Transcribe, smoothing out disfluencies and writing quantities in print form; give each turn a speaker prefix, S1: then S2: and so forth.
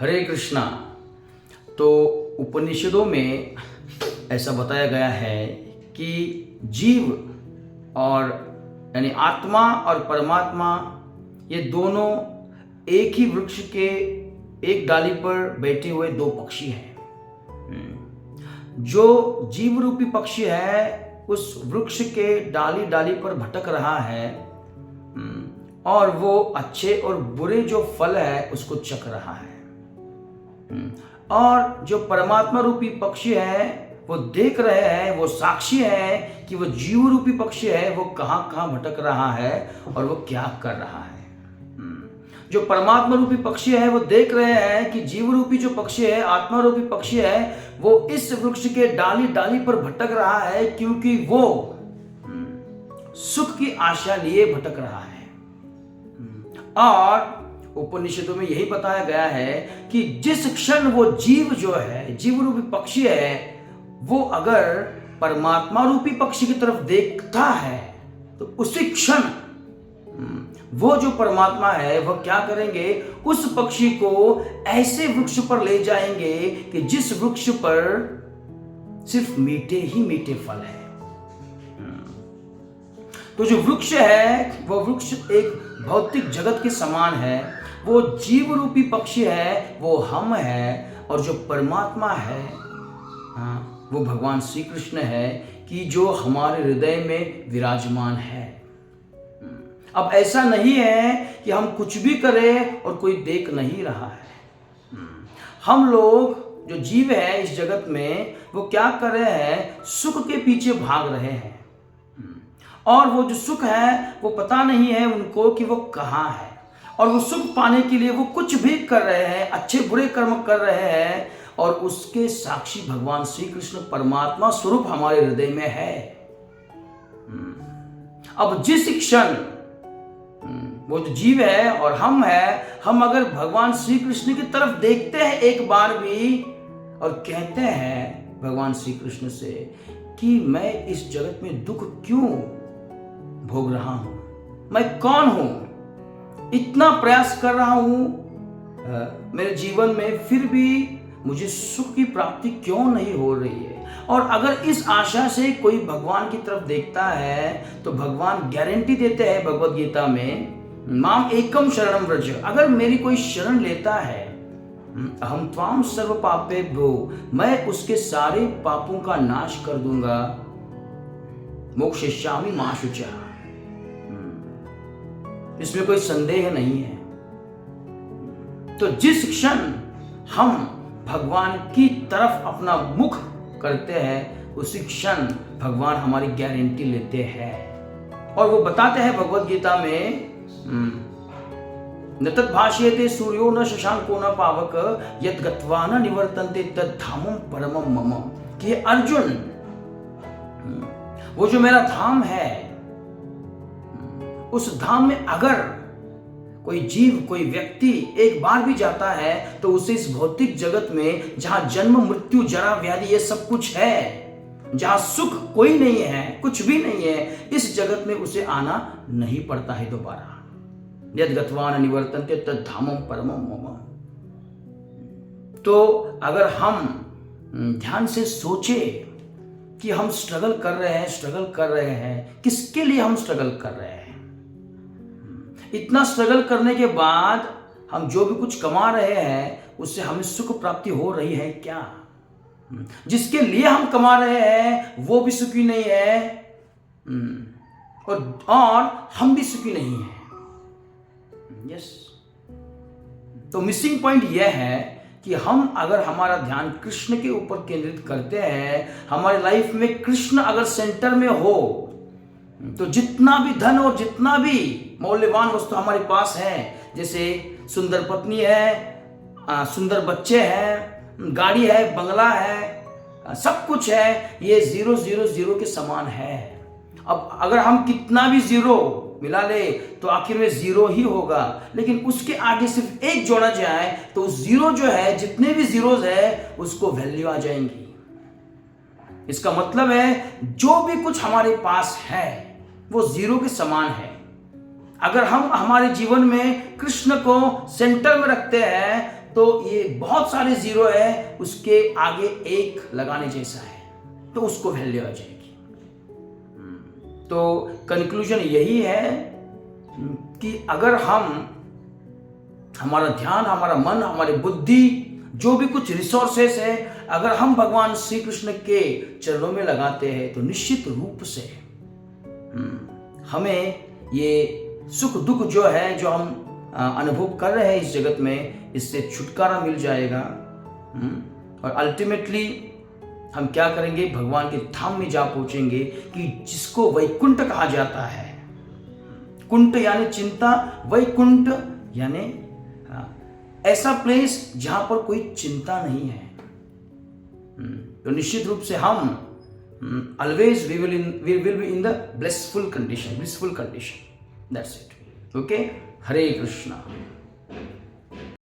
S1: हरे कृष्णा। तो उपनिषदों में ऐसा बताया गया है कि जीव और यानी आत्मा और परमात्मा ये दोनों एक ही वृक्ष के एक डाली पर बैठे हुए दो पक्षी हैं। जो जीव रूपी पक्षी है उस वृक्ष के डाली डाली पर भटक रहा है और वो अच्छे और बुरे जो फल है उसको चख रहा है। और जो परमात्मा रूपी पक्षी है वो देख रहे हैं, वो साक्षी है कि वो जीव रूपी पक्षी है वो कहां कहां भटक रहा है और वो क्या कर रहा है। जो परमात्मा रूपी पक्षी है वो देख रहे हैं कि जीव रूपी जो पक्षी है, आत्मा रूपी पक्षी है, वो इस वृक्ष के डाली डाली पर भटक रहा है क्योंकि वो सुख की आशा लिए भटक रहा है। और उपनिषदों में यही बताया गया है कि जिस क्षण वो जीव जो है, जीव रूपी पक्षी है, वो अगर परमात्मा रूपी पक्षी की तरफ देखता है तो उसी क्षण वो जो परमात्मा है वह क्या करेंगे, उस पक्षी को ऐसे वृक्ष पर ले जाएंगे कि जिस वृक्ष पर सिर्फ मीठे ही मीठे फल है। तो जो वृक्ष है वह वृक्ष एक भौतिक जगत के समान है, वो जीव रूपी पक्षी है, वो हम है, और जो परमात्मा है वो भगवान श्री कृष्ण है कि जो हमारे हृदय में विराजमान है। अब ऐसा नहीं है कि हम कुछ भी करें और कोई देख नहीं रहा है। हम लोग जो जीव है इस जगत में वो क्या कर रहे हैं, सुख के पीछे भाग रहे हैं और वो जो सुख है वो पता नहीं है उनको कि वो कहाँ है, और वो सुख पाने के लिए वो कुछ भी कर रहे हैं, अच्छे बुरे कर्म कर रहे हैं, और उसके साक्षी भगवान श्री कृष्ण परमात्मा स्वरूप हमारे हृदय में है। अब जिस क्षण वो जो जीव है और हम है, हम अगर भगवान श्री कृष्ण की तरफ देखते हैं एक बार भी और कहते हैं भगवान श्री कृष्ण से कि मैं इस जगत में दुख क्यों भोग रहा हूं, मैं कौन हूं, इतना प्रयास कर रहा हूं मेरे जीवन में, फिर भी मुझे सुख की प्राप्ति क्यों नहीं हो रही है। और अगर इस आशा से कोई भगवान की तरफ देखता है तो भगवान गारंटी देते हैं भगवद गीता में, माम एकम शरणम व्रज, अगर मेरी कोई शरण लेता है, अहम त्वाम सर्व पापेभ्यो, मैं उसके सारे पापों का नाश कर दूंगा, मोक्षयिष्यामि मा शुचः, इसमें कोई संदेह नहीं है। तो जिस क्षण हम भगवान की तरफ अपना मुख करते हैं उसी क्षण भगवान हमारी गारंटी लेते हैं और वो बताते हैं भगवद गीता में, न तत् भाष्यते सूर्यो न शशांको न पावक यत् गत्वा न निवर्तन्ते तत् धामं परमं मम, कि अर्जुन वो जो मेरा धाम है उस धाम में अगर कोई जीव, कोई व्यक्ति एक बार भी जाता है तो उसे इस भौतिक जगत में जहां जन्म मृत्यु जरा व्याधि ये सब कुछ है, जहां सुख कोई नहीं है, कुछ भी नहीं है, इस जगत में उसे आना नहीं पड़ता है दोबारा। यद् गत्वा न निवर्तन्ते तद् धामं परमं मम। तो अगर हम ध्यान से सोचे कि हम स्ट्रगल कर रहे हैं, किसके लिए हम स्ट्रगल कर रहे हैं, इतना स्ट्रगल करने के बाद हम जो भी कुछ कमा रहे हैं उससे हमें सुख प्राप्ति हो रही है क्या? जिसके लिए हम कमा रहे हैं वो भी सुखी नहीं है और हम भी सुखी नहीं है। यस। तो मिसिंग पॉइंट यह है कि हम अगर हमारा ध्यान कृष्ण के ऊपर केंद्रित करते हैं, हमारी लाइफ में कृष्ण अगर सेंटर में हो, तो जितना भी धन और जितना भी मौल्यवान वस्तु हमारे पास है, जैसे सुंदर पत्नी है, सुंदर बच्चे हैं, गाड़ी है, बंगला है, सब कुछ है, ये 000 के समान है। अब अगर हम कितना भी जीरो मिला ले तो आखिर में जीरो ही होगा, लेकिन उसके आगे सिर्फ एक जोड़ा जाए तो उस जीरो जो है, जितने भी जीरोज है उसको वैल्यू आ जाएंगी। इसका मतलब है जो भी कुछ हमारे पास है वो जीरो के समान है। अगर हम हमारे जीवन में कृष्ण को सेंटर में रखते हैं तो ये बहुत सारे जीरो है, उसके आगे एक लगाने जैसा है, तो उसको वैल्यू आ जाएगी। तो कंक्लूजन यही है कि अगर हम हमारा ध्यान, हमारा मन, हमारी बुद्धि, जो भी कुछ रिसोर्सेस है, अगर हम भगवान श्री कृष्ण के चरणों में लगाते हैं तो निश्चित रूप से हमें ये सुख दुख जो है, जो हम अनुभव कर रहे हैं इस जगत में, इससे छुटकारा मिल जाएगा। और अल्टीमेटली हम क्या करेंगे, भगवान के धाम में जा पहुंचेंगे कि जिसको वैकुंठ कहा जाता है। कुंठ यानी चिंता, वैकुंठ यानी ऐसा प्लेस जहां पर कोई चिंता नहीं है। तो निश्चित रूप से हम always we will be in the blissful condition. That's it. Okay, Hare Krishna.